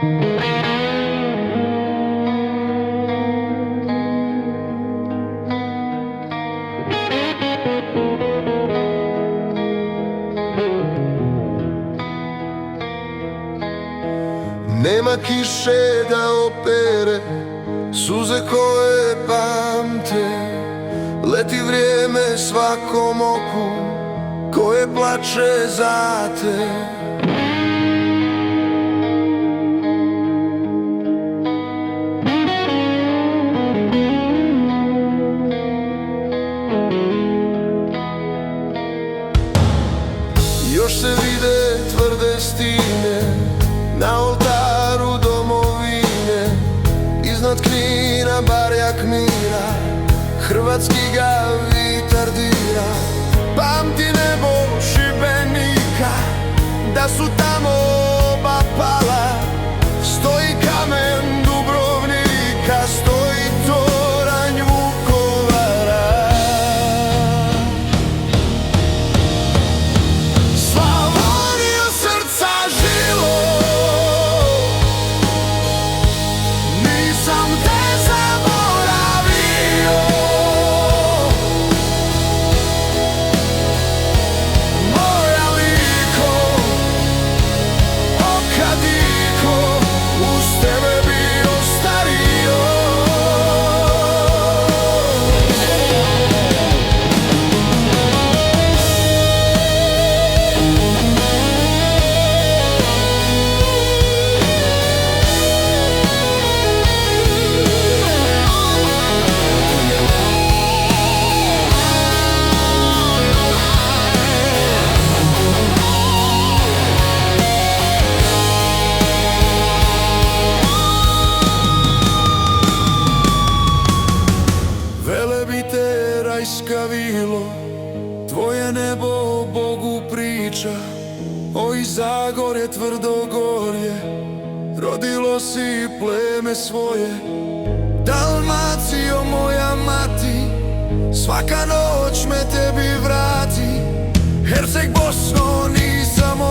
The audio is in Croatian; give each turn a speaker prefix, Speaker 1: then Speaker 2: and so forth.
Speaker 1: Nema kiše da opere suze koje pamte, leti vrijeme svakom oku koje plače za te. Još se vide tvrde stine na oltaru domovine, iznad Knina barjak mira, hrvatski ga vitar dira. Pamti nebo Šibenika, da su tamo oba pala, stoji kamen Dubrovnika, stoji toranj Vukovara. Slavonijo srca žilo, nisam te zaboravio. Moja liko, okadiko, uz tebe bi ostario. Velebite rajska vilo, tvoje nebo Bogu priča. Oj Zagorje, Tvrdogorje, rodilo si pleme svoje. Dalmacijo moja mati, svaka noć me tebi vrati. Herceg Bosno, nisam